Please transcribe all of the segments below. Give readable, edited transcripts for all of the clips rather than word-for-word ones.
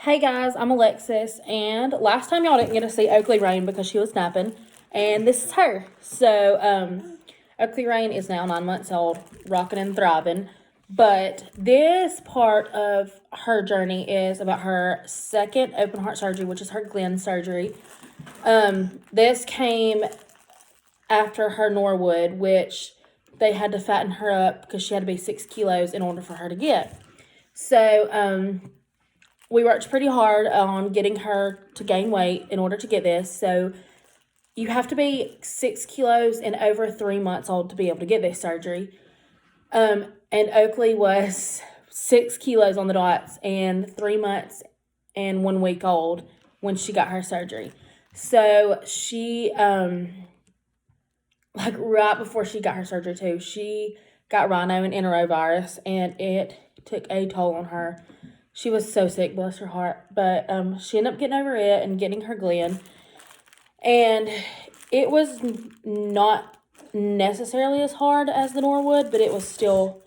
Hey guys, I'm Alexis, and last time y'all didn't get to see Oakley Rain because she was napping, and this is her. Oakley Rain is now 9 months old, rocking and thriving, but this part of her journey is about her second open heart surgery, which is her Glenn surgery. This came after her Norwood, which they had to fatten her up because she had to be 6 kilos in order for her to get. We worked pretty hard on getting her to gain weight in order to get this. So you have to be 6 kilos and over 3 months old to be able to get this surgery. And Oakley was 6 kilos on the dots and 3 months and 1 week old when she got her surgery. So she, right before she got her surgery too, she got rhino and enterovirus, and it took a toll on her. She was so sick, bless her heart. But she ended up getting over it and getting her Glenn. And it was not necessarily as hard as the Norwood, but it was still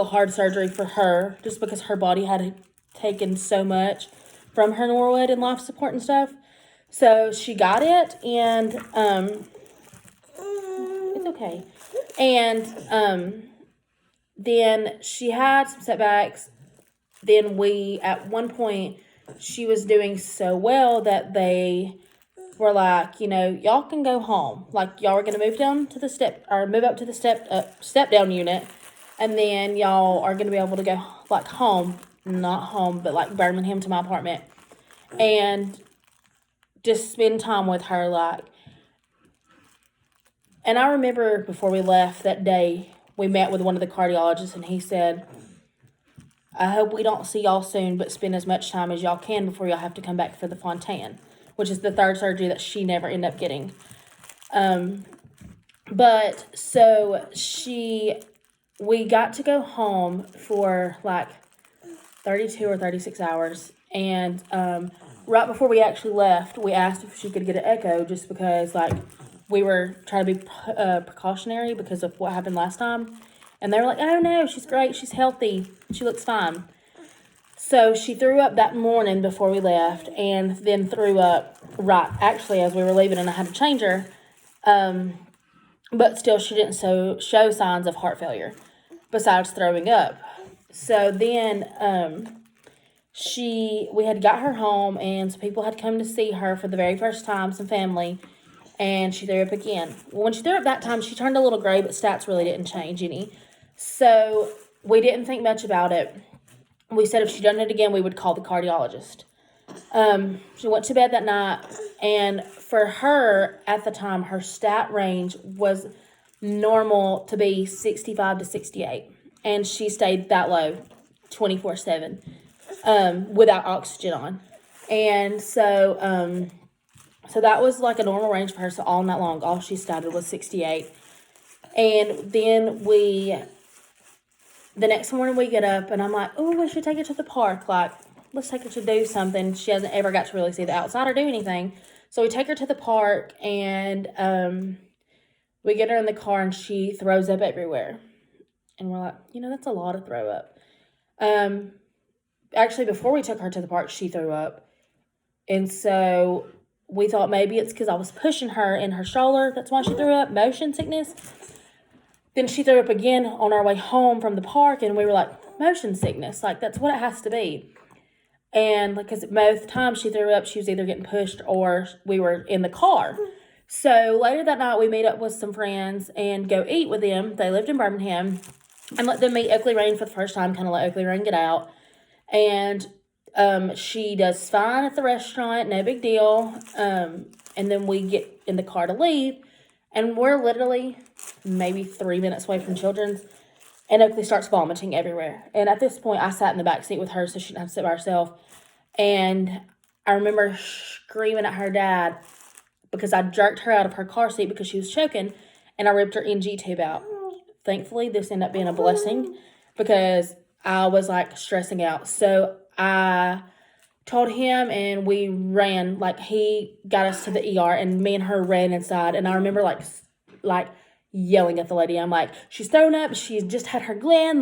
hard surgery for her, just because her body had taken so much from her Norwood and life support and stuff. So she got it, and it's okay. And then she had some setbacks. Then at one point, she was doing so well that they were like, y'all can go home. Like, y'all are going to move down to the move up to the step down unit. And then y'all are going to be able to go, home. Not home, but, Birmingham to my apartment. And just spend time with her, And I remember before we left that day, we met with one of the cardiologists, and he said, I hope we don't see y'all soon, but spend as much time as y'all can before y'all have to come back for the Fontan, which is the third surgery that she never ended up getting. We got to go home for 32 or 36 hours. And right before we actually left, we asked if she could get an echo, just because we were trying to be precautionary because of what happened last time. And they were like, oh no, she's great, she's healthy, she looks fine. So she threw up that morning before we left, and then threw up as we were leaving, and I had to change her. But still, she didn't show signs of heart failure, besides throwing up. So then we had got her home, and some people had come to see her for the very first time, some family, and she threw up again. Well, when she threw up that time, she turned a little gray, but stats really didn't change any. So we didn't think much about it. We said if she done it again, we would call the cardiologist. She went to bed that night, and for her, at the time, her stat range was normal to be 65 to 68. And she stayed that low 24/7 without oxygen on. And so that was a normal range for her. So all night long, all she stated was 68. And then the next morning we get up, and I'm like, oh, we should take her to the park. Let's take her to do something. She hasn't ever got to really see the outside or do anything. So we take her to the park, and we get her in the car, and she throws up everywhere. And we're like, that's a lot of throw up. Actually, before we took her to the park, she threw up. And so we thought maybe it's because I was pushing her in her stroller. That's why she threw up, motion sickness. Then she threw up again on our way home from the park, and we were like, motion sickness. That's what it has to be. And, because both times she threw up, she was either getting pushed or we were in the car. So, later that night, we meet up with some friends and go eat with them. They lived in Birmingham. And let them meet Oakley Rain for the first time, kind of let Oakley Rain get out. And she does fine at the restaurant, no big deal. And then we get in the car to leave. And we're literally maybe 3 minutes away from Children's, and Oakley starts vomiting everywhere. And at this point, I sat in the back seat with her so she didn't have to sit by herself. And I remember screaming at her dad because I jerked her out of her car seat because she was choking, and I ripped her NG tube out. Thankfully, this ended up being a blessing because I was stressing out. So I told him, and we ran. He got us to the ER, and me and her ran inside. And I remember yelling at the lady. I'm like, she's thrown up. She's just had her Glenn.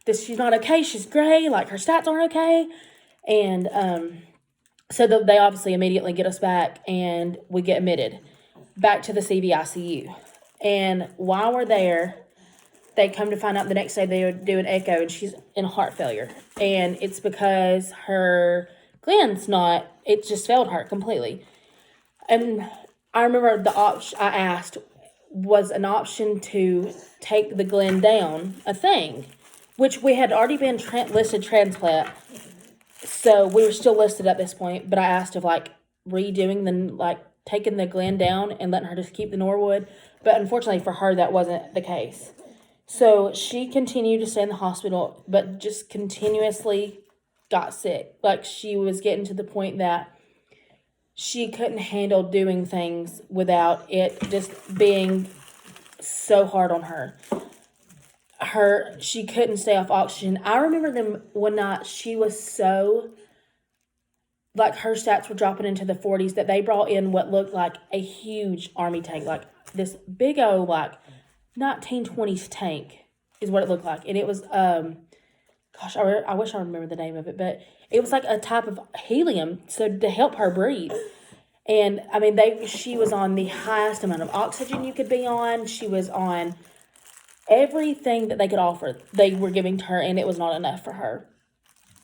She's not okay. She's gray. Her stats aren't okay. And so they obviously immediately get us back, and we get admitted back to the CVICU. And while we're there, they come to find out the next day they would do an echo, and she's in heart failure. And it's because her gland's not, it just failed her completely. And I remember the option I asked, was an option to take the gland down a thing, which we had already been listed transplant. So we were still listed at this point, but I asked of redoing taking the gland down and letting her just keep the Norwood. But unfortunately for her, that wasn't the case. So she continued to stay in the hospital, but just continuously got sick. She was getting to the point that she couldn't handle doing things without it just being so hard on her. She couldn't stay off oxygen. I remember them one night, she was so, her stats were dropping into the 40s that they brought in what looked like a huge army tank, this big old, 1920s tank is what it looked like. And it was, gosh, I wish I remember the name of it, but it was a type of helium, so to help her breathe. And, she was on the highest amount of oxygen you could be on. She was on everything that they could offer, they were giving to her, and it was not enough for her.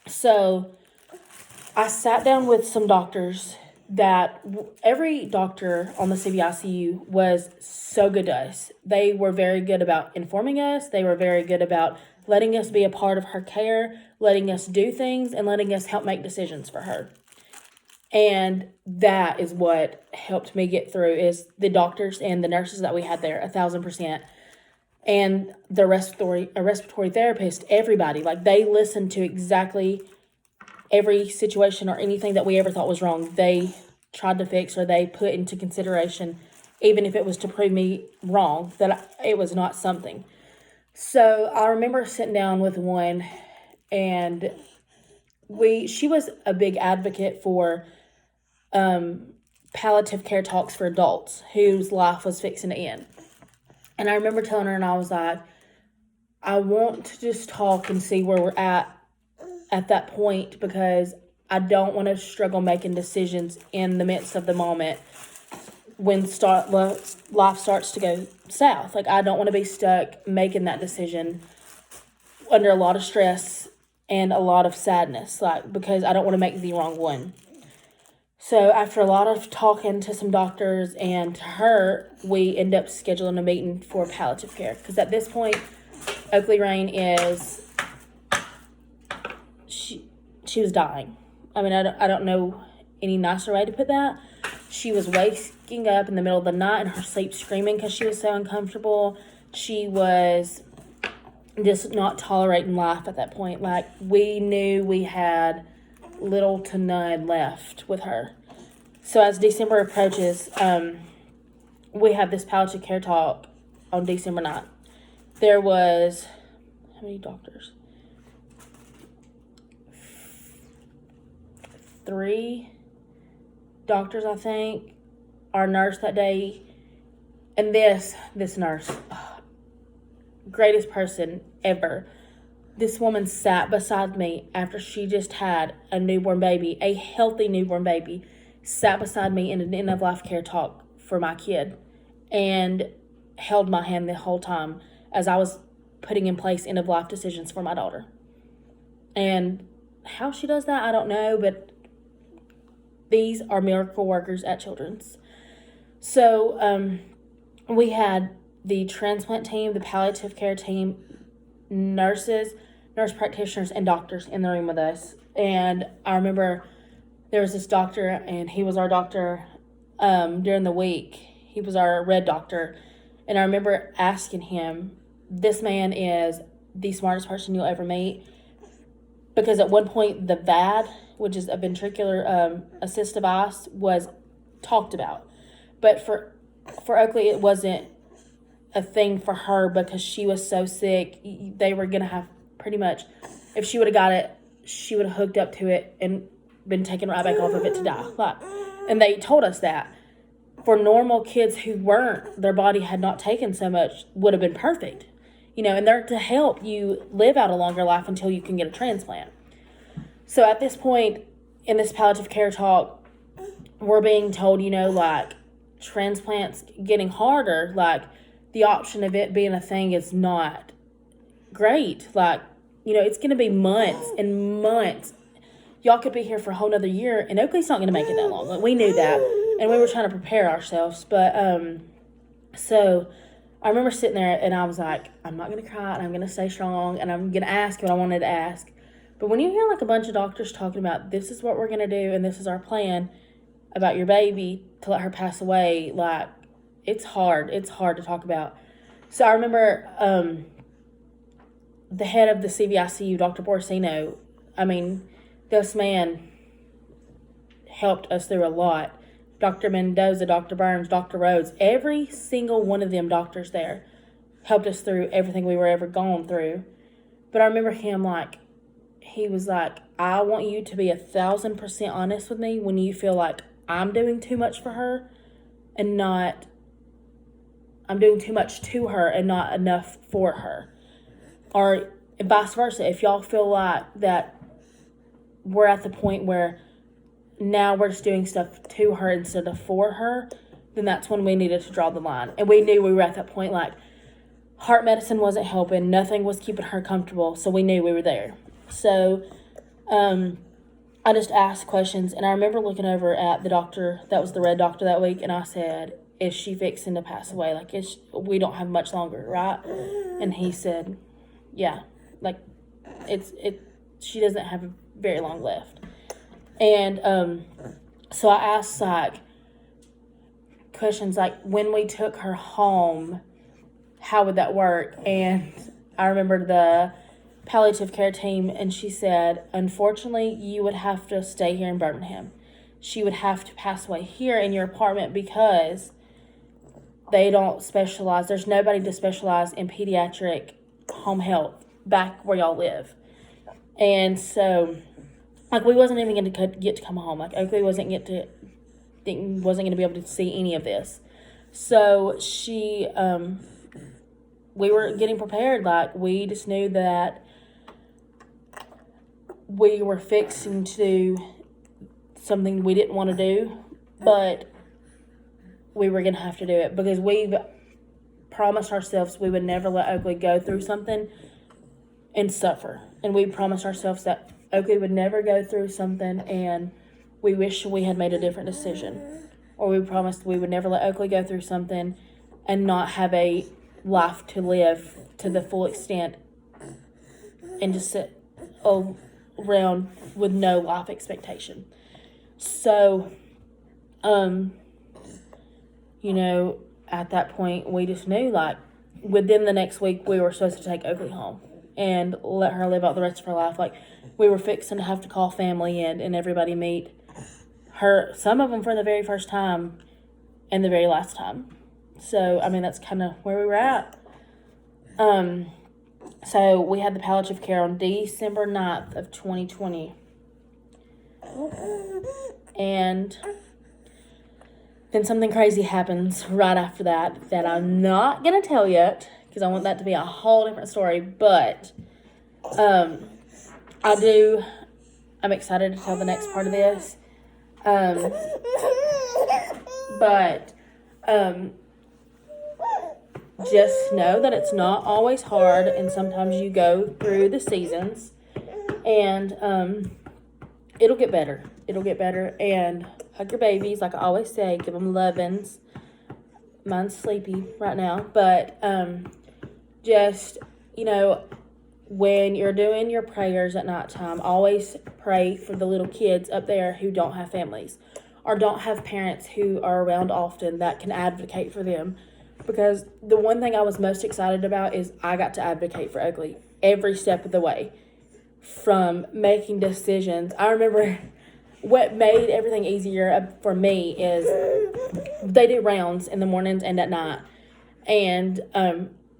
So I sat down with some doctors that every doctor on the CVICU was so good to us. They were very good about informing us. They were very good about letting us be a part of her care, letting us do things, and letting us help make decisions for her. And that is what helped me get through, is the doctors and the nurses that we had there, 1,000%. And the respiratory therapist, everybody, they listened to exactly every situation or anything that we ever thought was wrong. They tried to fix, or they put into consideration, even if it was to prove me wrong, that it was not something. So I remember sitting down with one, and she was a big advocate for palliative care talks for adults whose life was fixing to end. And I remember telling her, and I was like, I want to just talk and see where we're at that point, because I don't want to struggle making decisions in the midst of the moment when life starts to go south. I don't want to be stuck making that decision under a lot of stress and a lot of sadness, because I don't want to make the wrong one. So after a lot of talking to some doctors and to her, we end up scheduling a meeting for palliative care. Because at this point, Oakley Rain she was dying. I don't know any nicer way to put that. She was waking up in the middle of the night in her sleep screaming because she was so uncomfortable. She was just not tolerating life at that point. We knew we had little to none left with her. So as December approaches, we have this palliative care talk on December 9th. There was, how many doctors? 3 doctors, I think. Our nurse that day, and this nurse, greatest person ever. This woman sat beside me after she just had a newborn baby, a healthy newborn baby, sat beside me in an end-of-life care talk for my kid and held my hand the whole time as I was putting in place end-of-life decisions for my daughter. And how she does that, I don't know, but these are miracle workers at Children's. So we had the transplant team, the palliative care team, nurse practitioners, and doctors in the room with us. And I remember there was this doctor, and he was our doctor during the week. He was our red doctor. And I remember asking him, this man is the smartest person you'll ever meet. Because at one point, the VAD, which is a ventricular assist device, was talked about. But for Oakley, it wasn't a thing for her because she was so sick. They were going to have pretty much, if she would have got it, she would have hooked up to it and been taken right back off of it to die. And they told us that. For normal kids who weren't, their body had not taken so much, would have been perfect. And they're to help you live out a longer life until you can get a transplant. So at this point in this palliative care talk, we're being told, like, transplants getting harder, like, the option of it being a thing is not great. Like, it's going to be months and months. Y'all could be here for a whole nother year, and Oakley's not going to make it that long. Like, we knew that, and we were trying to prepare ourselves. But, so I remember sitting there, and I was like, I'm not going to cry, and I'm going to stay strong, and I'm going to ask what I wanted to ask. But when you hear, like, a bunch of doctors talking about, this is what we're going to do, and this is our plan about your baby to let her pass away, like, it's hard. It's hard to talk about. So I remember the head of the CVICU, Dr. Borsino, this man helped us through a lot. Dr. Mendoza, Dr. Burns, Dr. Rhodes, every single one of them doctors there helped us through everything we were ever going through. But I remember him, like, he was like, I want you to be 1,000% honest with me when you feel like I'm doing too much for her and not, I'm doing too much to her and not enough for her. Or vice versa. If y'all feel like that we're at the point where now we're just doing stuff to her instead of for her, then that's when we needed to draw the line. And we knew we were at that point, like, heart medicine wasn't helping. Nothing was keeping her comfortable. So we knew we were there. So I just asked questions. And I remember looking over at the doctor that was the red doctor that week. And I said, is she fixing to pass away? Like, we don't have much longer, right? And he said, yeah, like, she doesn't have very long left. And so I asked, like, questions like, when we took her home, how would that work? And I remember the palliative care team, and she said, unfortunately, you would have to stay here in Birmingham. She would have to pass away here in your apartment because they don't specialize. There's nobody to specialize in pediatric home health back where y'all live. And so, like, we wasn't even going to get to come home. Like, Oakley wasn't going to be able to see any of this. So she, we were getting prepared. Like, we just knew that we were fixing to do something we didn't want to do, but we were going to have to do it because we've promised ourselves we would never let Oakley go through something and suffer. And we promised ourselves that Oakley would never go through something and we wish we had made a different decision. Or we promised we would never let Oakley go through something and not have a life to live to the full extent and just sit around with no life expectation. So, at that point, we just knew, like, within the next week, we were supposed to take Oakley home and let her live out the rest of her life. Like, we were fixing to have to call family in and everybody meet her, some of them for the very first time and the very last time. So, that's kind of where we were at. So, we had the palliative care on December 9th of 2020. And then something crazy happens right after that I'm not going to tell yet because I want that to be a whole different story. But I'm excited to tell the next part of this. But just know that it's not always hard, and sometimes you go through the seasons, and it'll get better. It'll get better, and hug your babies, like I always say, give them lovin's. Mine's sleepy right now, but just, when you're doing your prayers at nighttime, always pray for the little kids up there who don't have families or don't have parents who are around often that can advocate for them. Because the one thing I was most excited about is I got to advocate for Oakley every step of the way. From making decisions. I remember what made everything easier for me is they do rounds in the mornings and at night. And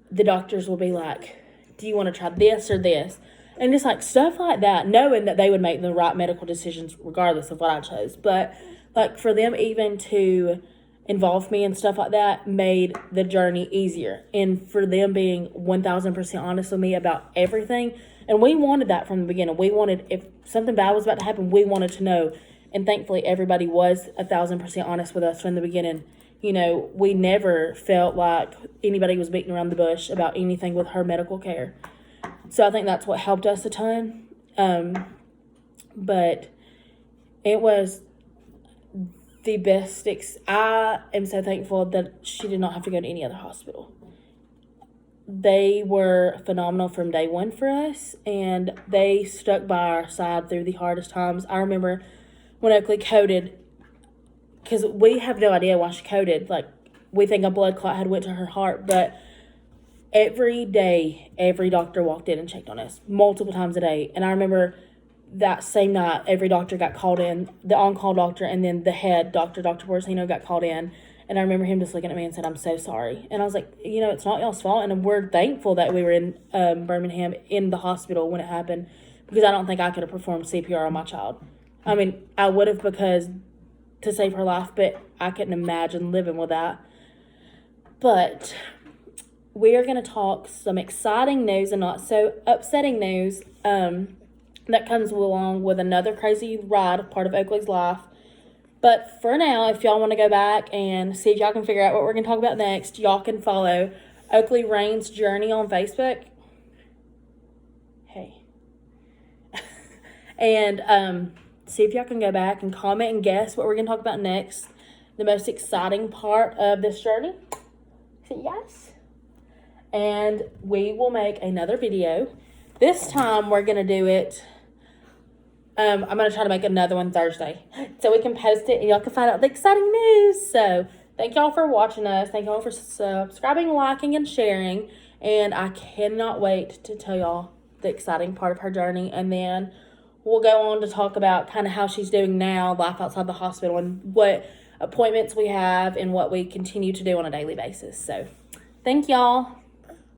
the doctors will be like, do you want to try this or this? And just like stuff like that, knowing that they would make the right medical decisions regardless of what I chose. But like for them even to involve me and stuff like that made the journey easier. And for them being 1,000% honest with me about everything And we wanted that from the beginning. We wanted, if something bad was about to happen, we wanted to know. And thankfully, everybody was 1,000% honest with us from the beginning. You know, we never felt like anybody was beating around the bush about anything with her medical care. So I think that's what helped us a ton. But it was the best. I am so thankful that she did not have to go to any other hospital. They were phenomenal from day one for us, and they stuck by our side through the hardest times. I remember when Oakley coded, because we have no idea why she coded. Like, we think a blood clot had went to her heart, but every day, every doctor walked in and checked on us multiple times a day. And I remember that same night, every doctor got called in, the on-call doctor, and then the head doctor, Dr. Borsino, got called in. And I remember him just looking at me and said, "I'm so sorry." And I was like, you know, it's not y'all's fault. And we're thankful that we were in Birmingham in the hospital when it happened, because I don't think I could have performed CPR on my child. I mean, I would have, because to save her life, but I couldn't imagine living with that. But we are going to talk some exciting news and not so upsetting news that comes along with another crazy ride, part of Oakley's life. But for now, if y'all want to go back and see if y'all can figure out what we're going to talk about next, y'all can follow Oakley Rain's Journey on Facebook. Hey. And see if y'all can go back and comment and guess what we're going to talk about next. The most exciting part of this journey. So yes. And we will make another video. This time we're going to do it. I'm going to try to make another one Thursday, so we can post it and y'all can find out the exciting news. So thank y'all for watching us. Thank y'all for subscribing, liking, and sharing. And I cannot wait to tell y'all the exciting part of her journey. And then we'll go on to talk about kind of how she's doing now, life outside the hospital, and what appointments we have and what we continue to do on a daily basis. So thank y'all.